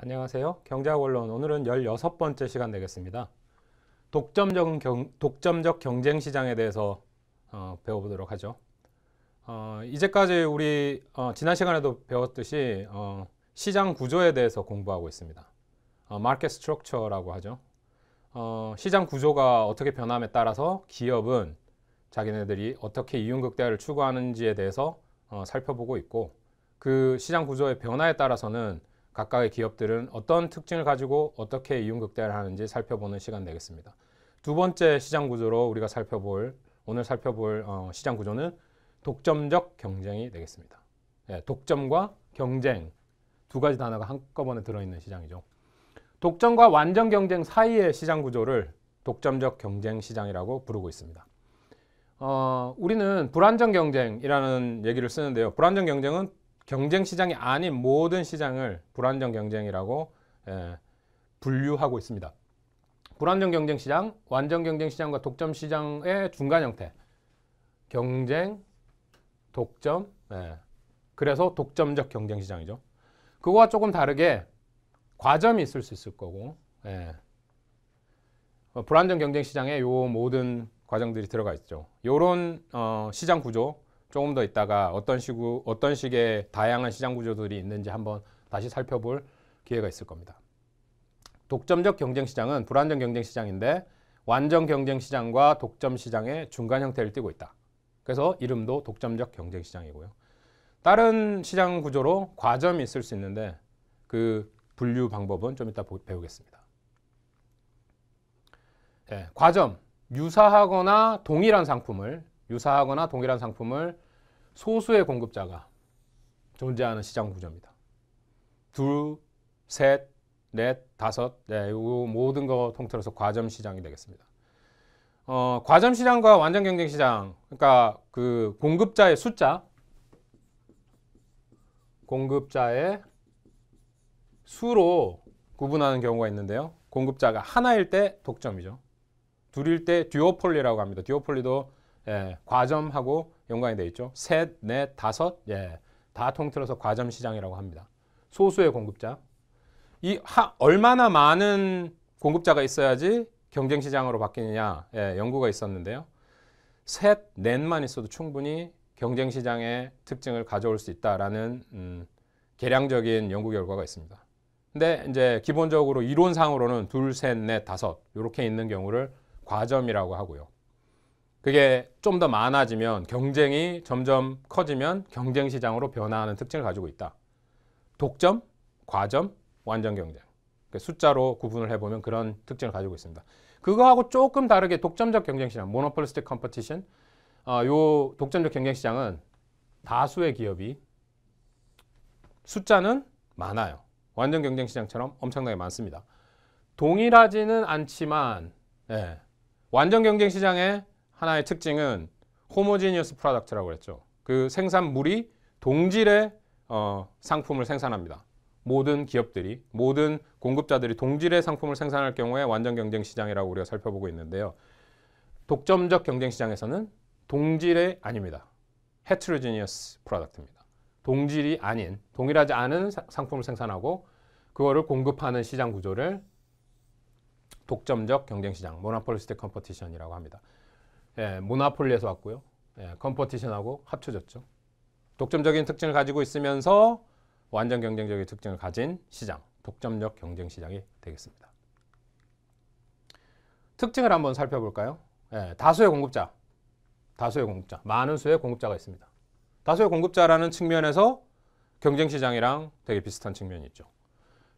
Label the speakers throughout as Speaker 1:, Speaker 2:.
Speaker 1: 안녕하세요. 경제학 원론 오늘은 16번째 시간 되겠습니다. 독점적 경쟁 시장에 대해서 배워보도록 하죠. 이제까지 우리 지난 시간에도 배웠듯이 시장 구조에 대해서 공부하고 있습니다. 마켓 스트럭처라고 하죠. 시장 구조가 어떻게 변함에 따라서 기업은 자기네들이 어떻게 이윤극대화를 추구하는지에 대해서 살펴보고 있고, 그 시장 구조의 변화에 따라서는 각각의 기업들은 어떤 특징을 가지고 어떻게 이윤극대화를 하는지 살펴보는 시간 되겠습니다. 두 번째 시장 구조로 우리가 오늘 살펴볼 시장 구조는 독점적 경쟁이 되겠습니다. 독점과 경쟁 두 가지 단어가 한꺼번에 들어있는 시장이죠. 독점과 완전 경쟁 사이의 시장 구조를 독점적 경쟁 시장이라고 부르고 있습니다. 우리는 불완전 경쟁이라는 얘기를 쓰는데요. 불완전 경쟁은 경쟁 시장이 아닌 모든 시장을 불완전 경쟁이라고 분류하고 있습니다. 불완전 경쟁 시장, 완전 경쟁 시장과 독점 시장의 중간 형태. 경쟁, 독점, 그래서 독점적 경쟁 시장이죠. 그거와 조금 다르게 과점이 있을 수 있을 거고, 불완전 경쟁 시장에 요 모든 과정들이 들어가 있죠. 요런 시장 구조 조금 더 있다가 어떤 식의 다양한 시장 구조들이 있는지 한번 다시 살펴볼 기회가 있을 겁니다. 독점적 경쟁 시장은 불완전 경쟁 시장인데 완전 경쟁 시장과 독점 시장의 중간 형태를 띠고 있다. 그래서 이름도 독점적 경쟁 시장이고요. 다른 시장 구조로 과점이 있을 수 있는데 그 분류 방법은 좀 이따 배우겠습니다. 과점, 유사하거나 동일한 상품을 소수의 공급자가 존재하는 시장 구조입니다. 둘, 셋, 넷, 다섯, 이 모든 거 통틀어서 과점 시장이 되겠습니다. 과점 시장과 완전 경쟁 시장, 그러니까 그 공급자의 숫자, 공급자의 수로 구분하는 경우가 있는데요. 공급자가 하나일 때 독점이죠. 둘일 때 듀오폴리라고 합니다. 듀오폴리도 과점하고 연관이 되어 있죠. 셋, 넷, 다섯, 다 통틀어서 과점 시장이라고 합니다. 소수의 공급자. 얼마나 많은 공급자가 있어야지 경쟁 시장으로 바뀌느냐 연구가 있었는데요. 셋, 넷만 있어도 충분히 경쟁 시장의 특징을 가져올 수 있다라는 계량적인 연구 결과가 있습니다. 근데 이제 기본적으로 이론상으로는 둘, 셋, 넷, 다섯 이렇게 있는 경우를 과점이라고 하고요. 그게 좀 더 많아지면 경쟁이 점점 커지면 경쟁 시장으로 변화하는 특징을 가지고 있다. 독점, 과점, 완전 경쟁. 숫자로 구분을 해보면 그런 특징을 가지고 있습니다. 그거하고 조금 다르게 독점적 경쟁 시장, 모노폴리스틱 컴퍼티션. 요 독점적 경쟁 시장은 다수의 기업이 숫자는 많아요. 완전 경쟁 시장처럼 엄청나게 많습니다. 동일하지는 않지만 완전 경쟁 시장의 하나의 특징은 호모지니어스 프로덕트라고 그랬죠. 그 생산물이 동질의 상품을 생산합니다. 모든 기업들이, 모든 공급자들이 동질의 상품을 생산할 경우에 완전 경쟁 시장이라고 우리가 살펴보고 있는데요. 독점적 경쟁 시장에서는 동질의 아닙니다. heterogeneous product입니다. 동질이 아닌, 동일하지 않은 상품을 생산하고 그거를 공급하는 시장 구조를 독점적 경쟁 시장, 모노폴리스틱 컴퍼티션이라고 합니다. 모노폴리에서 왔고요. 컴퍼티션하고 합쳐졌죠. 독점적인 특징을 가지고 있으면서 완전 경쟁적인 특징을 가진 시장, 독점적 경쟁 시장이 되겠습니다. 특징을 한번 살펴볼까요? 다수의 공급자, 많은 수의 공급자가 있습니다. 다수의 공급자라는 측면에서 경쟁 시장이랑 되게 비슷한 측면이 있죠.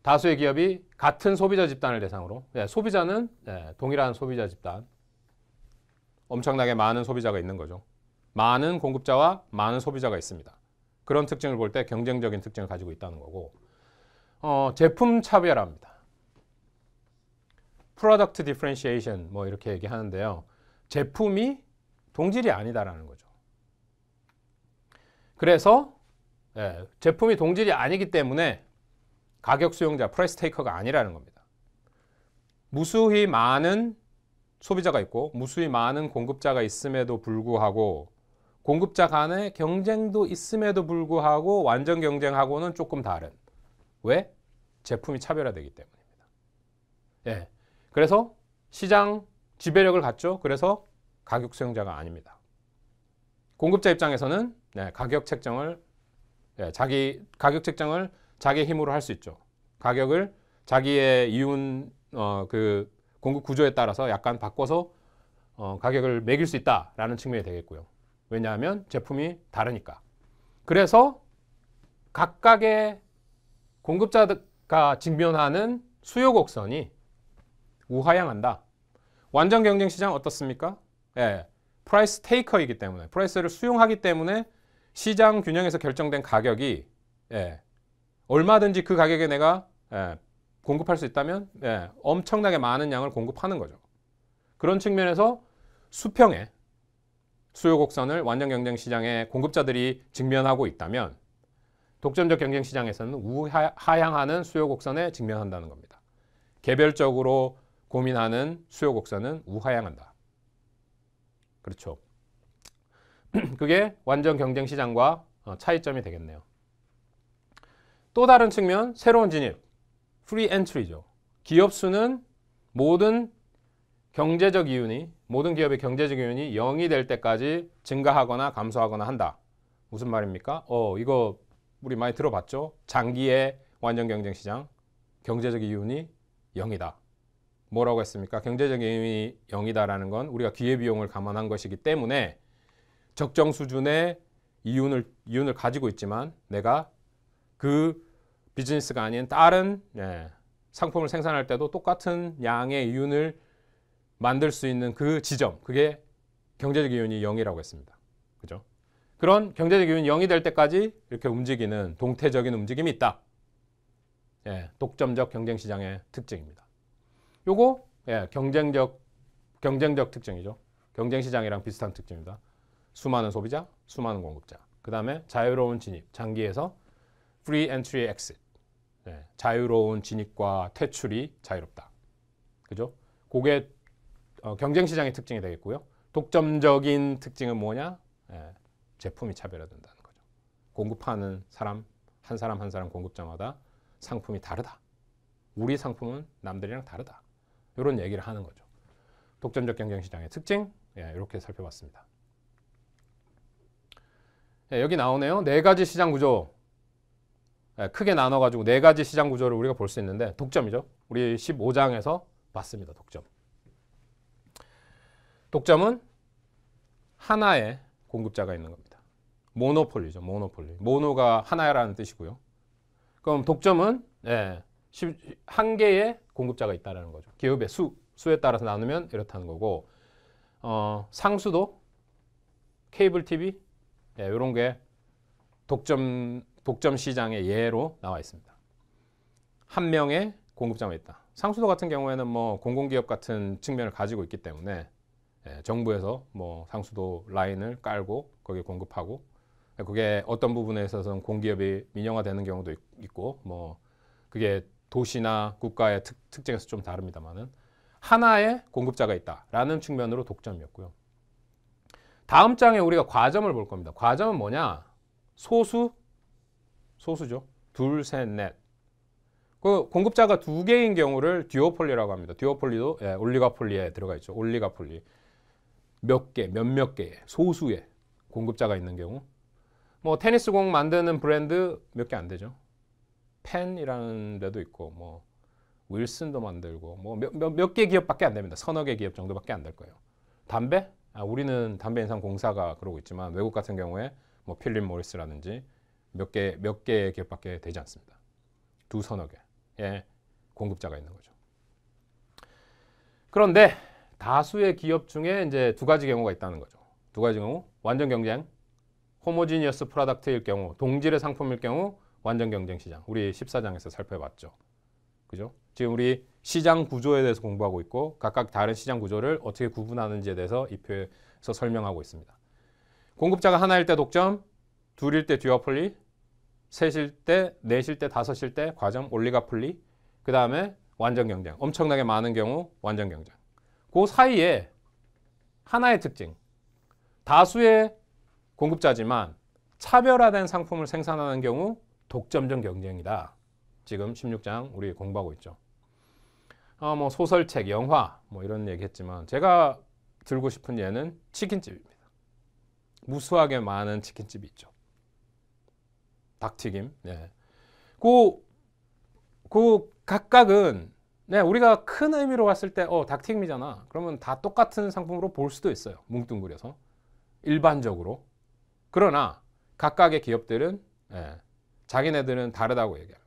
Speaker 1: 다수의 기업이 같은 소비자 집단을 대상으로, 소비자는 동일한 소비자 집단, 엄청나게 많은 소비자가 있는 거죠. 많은 공급자와 많은 소비자가 있습니다. 그런 특징을 볼 때 경쟁적인 특징을 가지고 있다는 거고, 제품 차별화입니다. Product differentiation 뭐 이렇게 얘기하는데요. 제품이 동질이 아니다라는 거죠. 그래서 제품이 동질이 아니기 때문에 가격 수용자, 프라이스 테이커가 아니라는 겁니다. 무수히 많은 소비자가 있고 무수히 많은 공급자가 있음에도 불구하고 공급자 간의 경쟁도 있음에도 불구하고 완전 경쟁하고는 조금 다른. 왜? 제품이 차별화되기 때문입니다. 예. 그래서 시장 지배력을 갖죠. 그래서 가격 수용자가 아닙니다. 공급자 입장에서는 가격 책정을 자기 힘으로 할 수 있죠. 가격을 자기의 이윤 그 공급 구조에 따라서 약간 바꿔서 가격을 매길 수 있다라는 측면이 되겠고요. 왜냐하면 제품이 다르니까. 그래서 각각의 공급자가 직면하는 수요 곡선이 우하향한다. 완전 경쟁 시장 어떻습니까? 예, 프라이스 테이커이기 때문에, 프라이스를 수용하기 때문에 시장 균형에서 결정된 가격이 얼마든지 그 가격에 내가 공급할 수 있다면 엄청나게 많은 양을 공급하는 거죠. 그런 측면에서 수평의 수요 곡선을 완전 경쟁 시장의 공급자들이 직면하고 있다면 독점적 경쟁 시장에서는 우하향하는 수요 곡선에 직면한다는 겁니다. 개별적으로 고민하는 수요 곡선은 우하향한다. 그렇죠. 그게 완전 경쟁 시장과 차이점이 되겠네요. 또 다른 측면, 새로운 진입, 프리 엔트리죠. 기업 수는 모든 기업의 경제적 이윤이 0이 될 때까지 증가하거나 감소하거나 한다. 무슨 말입니까? 이거 우리 많이 들어봤죠? 장기의 완전 경쟁 시장, 경제적 이윤이 0이다. 뭐라고 했습니까? 경제적 이윤이 0이다라는 건 우리가 기회비용을 감안한 것이기 때문에 적정 수준의 이윤을 가지고 있지만 내가 그 비즈니스가 아닌 다른 상품을 생산할 때도 똑같은 양의 이윤을 만들 수 있는 그 지점, 그게 경제적 이윤이 0이라고 했습니다. 그죠? 그런 경제적 이윤이 0이 될 때까지 이렇게 움직이는 동태적인 움직임이 있다. 독점적 경쟁 시장의 특징입니다. 요거 경쟁적 특징이죠. 경쟁 시장이랑 비슷한 특징입니다. 수많은 소비자, 수많은 공급자. 그 다음에 자유로운 진입, 장기에서 free entry exit. 자유로운 진입과 퇴출이 자유롭다. 그죠? 그게 경쟁 시장의 특징이 되겠고요. 독점적인 특징은 뭐냐? 제품이 차별화된다는 거죠. 공급하는 사람 한 사람 공급자마다 상품이 다르다. 우리 상품은 남들이랑 다르다. 이런 얘기를 하는 거죠. 독점적 경쟁 시장의 특징, 이렇게 살펴봤습니다. 여기 나오네요. 4가지 시장 구조. 크게 나눠가지고 4가지 시장 구조를 우리가 볼 수 있는데 독점이죠. 우리 15장에서 봤습니다. 독점은 하나의 공급자가 있는 겁니다. 모노폴리죠. 모노가 하나라는 뜻이고요. 그럼 독점은 한 개의 공급자가 있다는 거죠. 기업의 수에 따라서 나누면 이렇다는 거고, 상수도, 케이블 TV, 이런 게 독점 시장의 예로 나와 있습니다. 한 명의 공급자만 있다. 상수도 같은 경우에는 뭐 공공기업 같은 측면을 가지고 있기 때문에 정부에서 뭐 상수도 라인을 깔고 거기에 공급하고, 그게 어떤 부분에 있어서는 공기업이 민영화되는 경우도 있고, 뭐 그게 도시나 국가의 특징에서 좀 다릅니다만은 하나의 공급자가 있다라는 측면으로 독점이었고요. 다음 장에 우리가 과점을 볼 겁니다. 과점은 뭐냐? 소수죠. 둘, 셋, 넷. 그 공급자가 2개인 경우를 듀오폴리라고 합니다. 듀오폴리도 올리가폴리에 들어가 있죠. 올리가폴리. 몇몇 개의 소수의 공급자가 있는 경우. 뭐 테니스공 만드는 브랜드 몇 개 안 되죠. 펜이라는 데도 있고, 뭐 윌슨도 만들고, 뭐 몇 개 기업밖에 안 됩니다. 서너 개 기업 정도밖에 안 될 거예요. 담배? 우리는 담배 인상 공사가 그러고 있지만 외국 같은 경우에 뭐 필립 모리스라든지 몇 개의 기업밖에 되지 않습니다. 서너 개의 공급자가 있는 거죠. 그런데 다수의 기업 중에 이제 2가지 경우가 있다는 거죠. 2가지 경우, 완전 경쟁, 호모지니어스 프로덕트일 경우, 동질의 상품일 경우 완전 경쟁 시장. 우리 14장에서 살펴봤죠. 그죠? 지금 우리 시장 구조에 대해서 공부하고 있고 각각 다른 시장 구조를 어떻게 구분하는지에 대해서 이 표에서 설명하고 있습니다. 공급자가 하나일 때 독점, 둘일 때 듀오폴리, 셋일 때, 넷일 때, 다섯일 때 과점, 올리가폴리, 그 다음에 완전 경쟁. 엄청나게 많은 경우 완전 경쟁. 그 사이에 하나의 특징. 다수의 공급자지만 차별화된 상품을 생산하는 경우 독점적 경쟁이다. 지금 16장 우리 공부하고 있죠. 뭐 소설책, 영화 뭐 이런 얘기했지만 제가 들고 싶은 예는 치킨집입니다. 무수하게 많은 치킨집이 있죠. 닭튀김. 네. 그 각각은 우리가 큰 의미로 봤을 때 닭튀김이잖아. 그러면 다 똑같은 상품으로 볼 수도 있어요. 뭉뚱그려서. 일반적으로. 그러나 각각의 기업들은 자기네들은 다르다고 얘기합니다.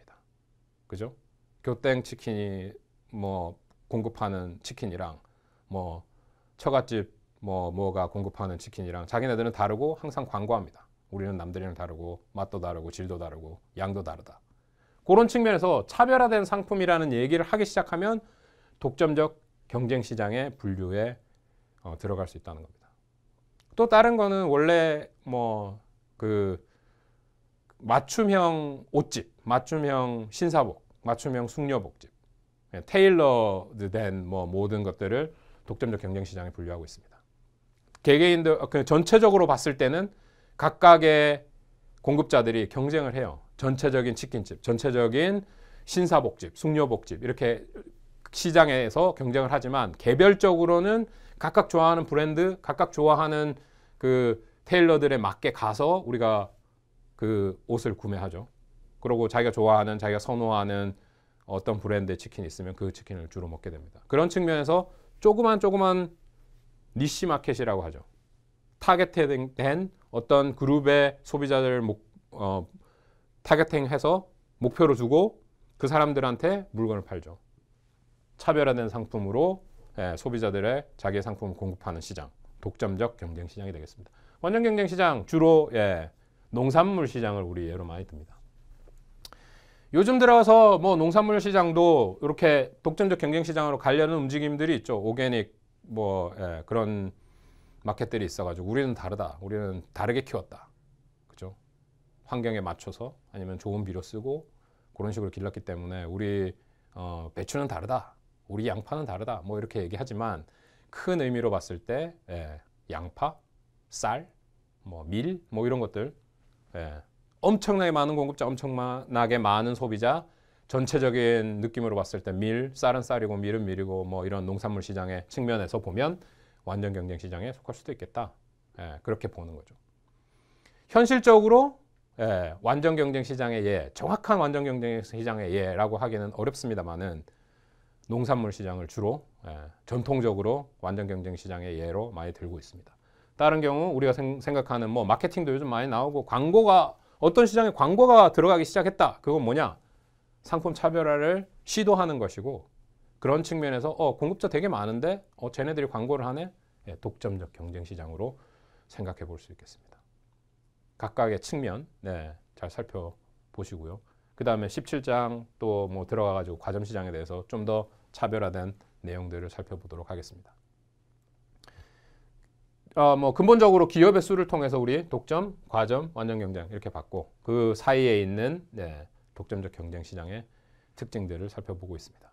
Speaker 1: 그죠? 교땡 치킨이 뭐 공급하는 치킨이랑 뭐 처갓집 뭐가 공급하는 치킨이랑 자기네들은 다르고 항상 광고합니다. 우리는 남들이랑 다르고 맛도 다르고 질도 다르고 양도 다르다. 그런 측면에서 차별화된 상품이라는 얘기를 하기 시작하면 독점적 경쟁 시장의 분류에 들어갈 수 있다는 겁니다. 또 다른 거는 원래 뭐 그 맞춤형 옷집, 맞춤형 신사복, 맞춤형 숙녀복집, 테일러드된 뭐 모든 것들을 독점적 경쟁 시장에 분류하고 있습니다. 개개인들 전체적으로 봤을 때는 각각의 공급자들이 경쟁을 해요. 전체적인 치킨집, 전체적인 신사복집, 숙녀복집 이렇게 시장에서 경쟁을 하지만 개별적으로는 각각 좋아하는 브랜드, 각각 좋아하는 그 테일러들에 맞게 가서 우리가 그 옷을 구매하죠. 그리고 자기가 좋아하는, 자기가 선호하는 어떤 브랜드의 치킨이 있으면 그 치킨을 주로 먹게 됩니다. 그런 측면에서 조그만 니시 마켓이라고 하죠. 타겟된 어떤 그룹의 소비자들을 타겟팅해서 목표로 두고 그 사람들한테 물건을 팔죠. 차별화된 상품으로 소비자들의 자기의 상품을 공급하는 시장, 독점적 경쟁 시장이 되겠습니다. 완전 경쟁 시장 주로 농산물 시장을 우리 예로 많이 듭니다. 요즘 들어서 뭐 농산물 시장도 이렇게 독점적 경쟁 시장으로 가려는 움직임들이 있죠. 오게닉 그런 마켓들이 있어가지고 우리는 다르다. 우리는 다르게 키웠다. 그죠? 환경에 맞춰서 아니면 좋은 비료 쓰고 그런 식으로 길렀기 때문에 우리 배추는 다르다. 우리 양파는 다르다. 뭐 이렇게 얘기하지만 큰 의미로 봤을 때 양파, 쌀, 밀, 이런 것들 엄청나게 많은 공급자, 엄청나게 많은 소비자, 전체적인 느낌으로 봤을 때 쌀은 쌀이고 밀은 밀이고 뭐 이런 농산물 시장의 측면에서 보면 완전 경쟁 시장에 속할 수도 있겠다. 그렇게 보는 거죠. 현실적으로 완전 경쟁 시장의 정확한 완전 경쟁 시장의 예라고 하기는 어렵습니다만은 농산물 시장을 주로 전통적으로 완전 경쟁 시장의 예로 많이 들고 있습니다. 다른 경우 우리가 생각하는 뭐 마케팅도 요즘 많이 나오고 어떤 시장에 광고가 들어가기 시작했다. 그건 뭐냐? 상품 차별화를 시도하는 것이고 그런 측면에서 공급자 되게 많은데 쟤네들이 광고를 하네? 독점적 경쟁 시장으로 생각해 볼 수 있겠습니다. 각각의 측면 잘 살펴보시고요. 그 다음에 17장 또 뭐 들어가가지고 과점 시장에 대해서 좀 더 차별화된 내용들을 살펴보도록 하겠습니다. 뭐 근본적으로 기업의 수를 통해서 우리 독점, 과점, 완전 경쟁 이렇게 봤고 그 사이에 있는 독점적 경쟁 시장의 특징들을 살펴보고 있습니다.